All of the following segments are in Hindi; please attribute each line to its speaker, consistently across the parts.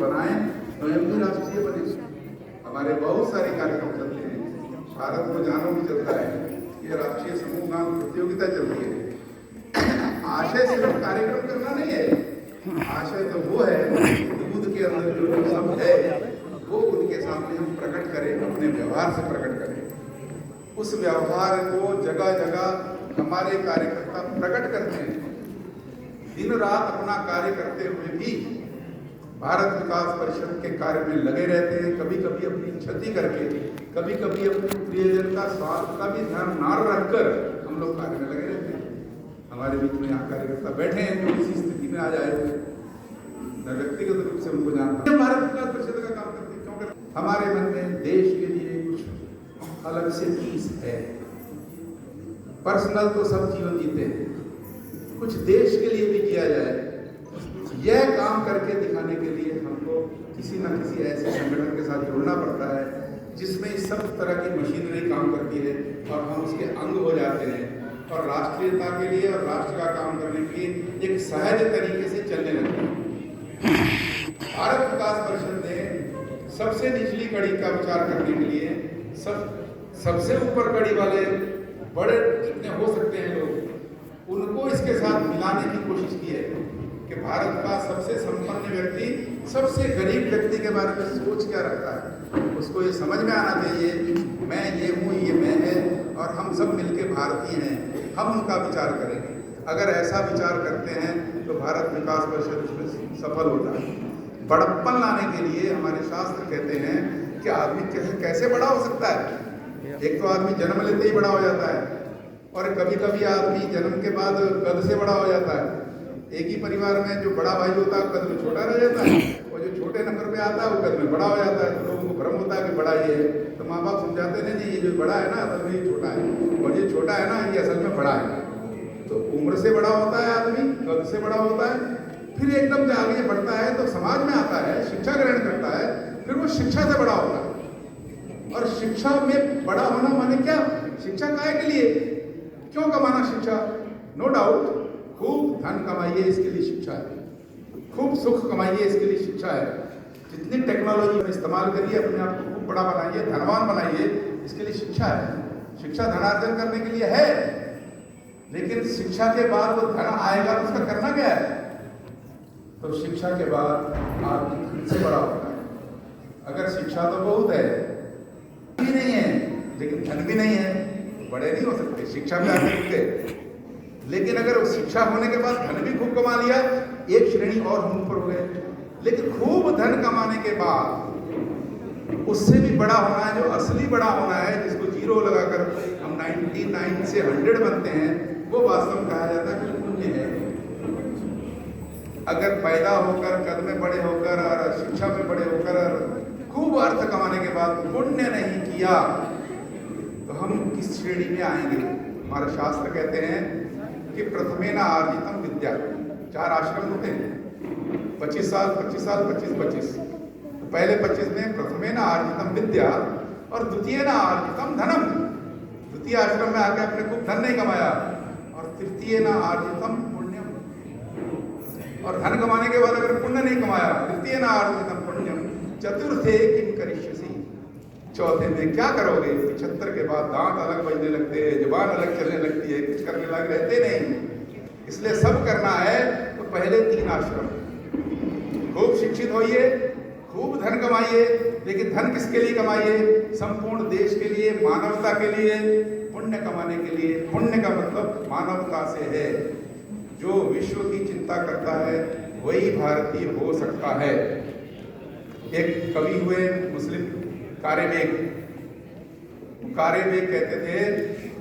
Speaker 1: बनाएं, स्वयं भी राष्ट्रीय बने। हमारे बहुत सारे कार्यक्रम चलते हैं, भारत को जानो भी चलता है, ये राष्ट्रीय समूह गान प्रतियोगिता चलती है। आशय सिर्फ कार्यक्रम करना नहीं है, आशय तो वो है दूध के अंदर जो सब है वो उनके सामने हम प्रकट करें, अपने व्यवहार से प्रकट करें। उस व्यवहार को जगह जगह हमारे कार्यकर्ता प्रकट करते हैं। दिन रात अपना कार्य करते हुए भी भारत विकास परिषद के कार्य में लगे रहते हैं। कभी कभी अपनी क्षति करके, कभी कभी अपने प्रियजन का स्वार्थ का भी ध्यान न रखकर हम लोग कार्य में लगे रहते हैं। हमारे बीच में यहाँ कार्यकर्ता बैठे हैं जो इसी स्थिति में आ जाए, मैं व्यक्तिगत रूप से उनको जानता हूँ। भारत विकास परिषद का काम करते हैं, क्यों करते हैं? हमारे मन में देश के लिए कुछ अलग से चीज है। पर्सनल तो सब जीवन जीते हैं, कुछ देश के लिए भी किया जाए। यह काम करके दिखाने के लिए हमको किसी न किसी ऐसे संगठन के साथ जुड़ना पड़ता है जिसमें सब तरह की मशीनरी काम करती है और हम उसके अंग हो जाते हैं और राष्ट्रीयता के लिए और राष्ट्र का काम करने के लिए एक सहज तरीके से चलने लगते हैं। भारत विकास परिषद ने सबसे निचली कड़ी का विचार करने के लिए सबसे ऊपर कड़ी वाले बड़े जितने हो सकते हैं लोग, उनको इसके साथ मिलाने की कोशिश की है कि भारत का सबसे संपन्न व्यक्ति सबसे गरीब व्यक्ति के बारे में सोच क्या रखता है, उसको ये समझ में आना चाहिए मैं ये हूँ, ये मैं है और हम सब मिलके भारतीय हैं, हम उनका विचार करेंगे। अगर ऐसा विचार करते हैं तो भारत विकास परिषद उसमें सफल होता है। बड़प्पन लाने के लिए हमारे शास्त्र कहते हैं कि आदमी कैसे बड़ा हो सकता है। एक तो आदमी जन्म लेते ही बड़ा हो जाता है और कभी कभी आदमी जन्म के बाद कद से बड़ा हो जाता है। एक ही परिवार में जो बड़ा भाई होता है कद में छोटा रह जाता है और जो छोटे नंबर पे आता है वो कद में बड़ा हो जाता है। तो लोगों को भ्रम होता है कि बड़ा ये है, तो माँ बाप समझाते हैं जी ये जो बड़ा है ना असल में ये छोटा है और ये छोटा है ना ये असल में बड़ा है। तो उम्र से बड़ा होता है आदमी, कद से बड़ा होता है, फिर एकदम जब आगे बढ़ता है तो समाज में आता है, शिक्षा ग्रहण करता है, फिर वो शिक्षा से बड़ा होता है। और शिक्षा में बड़ा होना माने क्या? शिक्षा काय के लिए, क्यों कमाना शिक्षा? नो डाउट खूब धन कमाइए इसके लिए शिक्षा है, खूब सुख कमाइए इसके लिए शिक्षा है। जितनी टेक्नोलॉजी इस्तेमाल करिए अपने आप को खूब बड़ा बनाइए, धनवान बनाइए, इसके लिए शिक्षा है। शिक्षा धनार्जन करने के लिए है, लेकिन शिक्षा के बाद वो धन आएगा तो उसका करना क्या है? तो शिक्षा के बाद आदमी धन से बड़ा होता है। अगर शिक्षा तो बहुत है भी नहीं है लेकिन धन भी नहीं है, बड़े नहीं हो सकते। शिक्षा में आगे रुके, लेकिन अगर शिक्षा होने के बाद धन भी खूब कमा लिया, एक श्रेणी और हम ऊपर हो गए। लेकिन खूब धन कमाने के बाद उससे भी बड़ा होना है, जो असली बड़ा होना है, जिसको जीरो लगाकर हम 99 से 100 बनते हैं, वो वास्तव में कहा जाता है कि पुण्य है। अगर पैदा होकर, कद में बड़े होकर और शिक्षा में बड़े होकर और खूब अर्थ कमाने के बाद पुण्य नहीं किया तो हम किस श्रेणी में आएंगे? हमारे शास्त्र कहते हैं कि प्रथमेन आर्जितम विद्या, 4 आश्रम होते हैं, 25 साल 25 साल 25 25। तो पहले 25 में प्रथमेन आर्जितम विद्या और द्वितीय न आर्जितम धनम। द्वितीय आश्रम में आकर अपने खूब धन नहीं कमाया और तृतीय न आर्जितम पुण्यम, और धन कमाने के बाद अगर पुण्य नहीं कमाया, तृतीय न आर्जितम पुण्यम चतुर्थे किम करिष्यसि, चौथे में क्या करोगे? 75 के बाद दांत अलग बजने लगते हैं, जुबान अलग चलने लगती है, कुछ करने लग रहते नहीं। इसलिए सब करना है तो पहले 3 आश्रम, खूब शिक्षित होइए, खूब धन कमाइए, लेकिन धन किसके लिए कमाइए? संपूर्ण देश के लिए, मानवता के लिए, पुण्य कमाने के लिए। पुण्य का मतलब मानवता से है। जो विश्व की चिंता करता है वही भारतीय हो सकता है। एक कवि हुए मुस्लिम कारेबेग कहते थे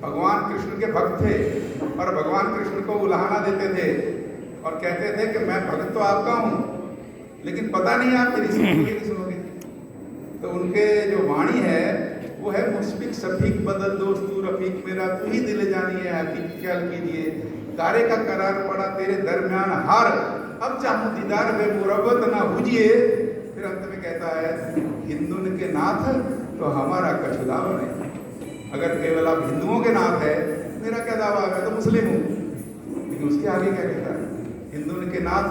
Speaker 1: भगवान कृष्ण के भक्त थे और भगवान कृष्ण को उलाहना देते थे और कहते थे कि मैं भक्त तो आपका हूँ, लेकिन पता नहीं आप मेरी सुनोगे नहीं सुनोगे। तो उनके जो वाणी है वो है मुश्फिक शफीक बदल दोस्तू रफीक मेरा, तू ही दिल जानी है हकीक ख्याल कीजिए, तारे का करार पड़ा तेरे दरमियान हार, अब चाहूँ दीदार में मुरब्बत ना हुजिए। फिर अंत में कहता है हिंदुन के नाथ तो हमारा कछु दावा नहीं। अगर केवल आप हिंदुओं के नाथ है, मेरा क्या दावा है, मैं तो मुस्लिम हूँ। लेकिन उसके आगे क्या कहता है? हिंदुन के नाथ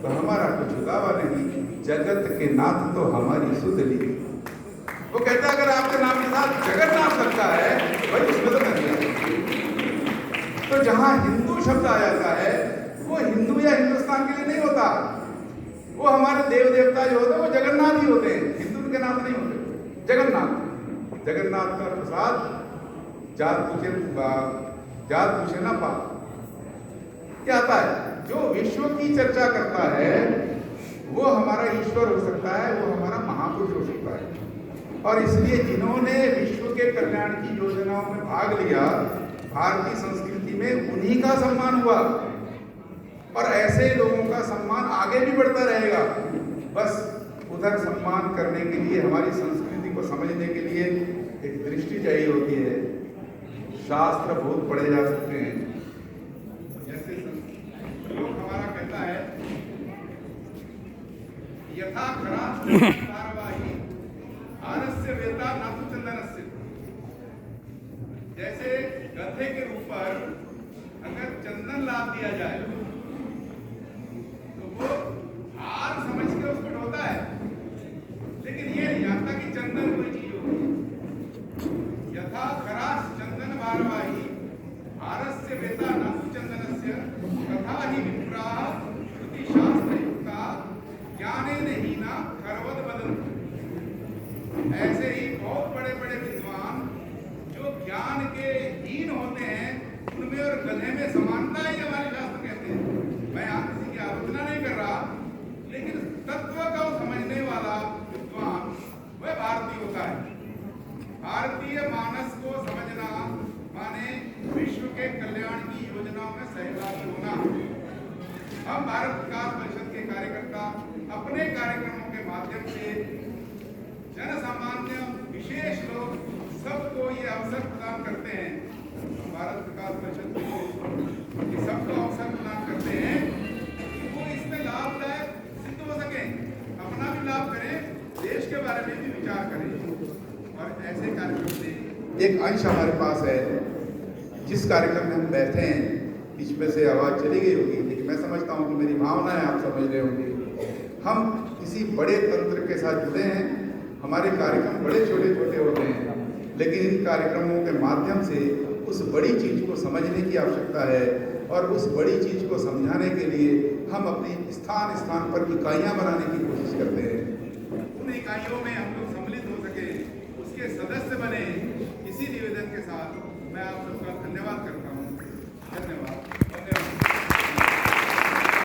Speaker 1: तो हमारा कुछ दावा नहीं, जगत के नाथ तो हमारी सुध ली। वो कहता है अगर आपके नाम के साथ जगन्नाथ लगता है भाई उसमें तो कर दिया। तो जहां हिंदू शब्द आ जाता है वो हिंदू या हिंदुस्तान के लिए नहीं होता, वो हमारे देव देवता जो होते हैं वो जगन्नाथ ही होते हैं, हिंदू के नाथ नहीं होते। जगन्नाथ, जगन्नाथ का प्रसाद जात पूछे ना पाप। क्या आता है जो विश्व की चर्चा करता है वो हमारा ईश्वर हो सकता है, वो हमारा महापुरुष हो सकता है। और इसलिए जिन्होंने विश्व के कल्याण की योजनाओं में भाग लिया, भारतीय संस्कृति में उन्हीं का सम्मान हुआ और ऐसे लोगों का सम्मान आगे भी बढ़ता रहेगा। बस उधर सम्मान करने के लिए, हमारी संस्कृति को समझने के लिए एक दृष्टि चाहिए होती है। शास्त्र बहुत पढ़े जा सकते हैं, जैसे लोग हमारा कहता है यथा खरा धारावाही आरस्य वेता नातु चंदनस्य। जैसे गधे के ऊपर अगर चंदन लाद दिया जाए तो वो हार समझ के उसको ढोता है, लेकिन ये नहीं जानता कि चंदन कोई चीज होगी। यथा खरा चंदन भारवाही हारस्य वेता नातु चंदनस्य तथा ही विप्रा श्रुति शास्त्र युक्ता ज्ञानेन हीना खरवद बदन। ऐसे ही बहुत बड़े बड़े विद्वान जो ज्ञान के हीन होते हैं उनमें और गधे में समानता है, हमारे शास्त्र कहते हैं। मैं यहाँ किसी की आलोचना नहीं कर रहा, लेकिन तत्व को समझने वाला विद्वान वह भारतीय होता है। भारतीय मानस को समझना माने विश्व के कल्याण की योजनाओं में सहभागी होना। हम भारत विकास परिषद के कार्यकर्ता अपने कार्यक्रमों के माध्यम से जन सामान्य विशेष लोग सबको ये अवसर प्रदान करते हैं। भारत विकास परिषद को सबको अवसर प्रदान करते हैं कि वो इसमें लाभदायक सिद्ध हो सके, अपना भी लाभ करें, देश के बारे में भी विचार करें। और ऐसे कार्यक्रम से एक अंश हमारे पास है, जिस कार्यक्रम में हम बैठे हैं बीच में से आवाज़ चली गई होगी, लेकिन मैं समझता हूँ कि मेरी भावनाएं आप समझ रहे होंगे। हम किसी बड़े तंत्र के साथ जुड़े हैं, हमारे कार्यक्रम बड़े छोटे छोटे होते हैं, लेकिन इन कार्यक्रमों के माध्यम से उस बड़ी चीज़ को समझने की आवश्यकता है और उस बड़ी चीज़ को समझाने के लिए हम अपनी स्थान स्थान पर इकाइयाँ बनाने की कोशिश करते हैं। उन इकाइयों में हम लोग सम्मिलित हो सके, उसके सदस्य बने, इसी निवेदन के साथ मैं आप सबका धन्यवाद करता हूँ। धन्यवाद।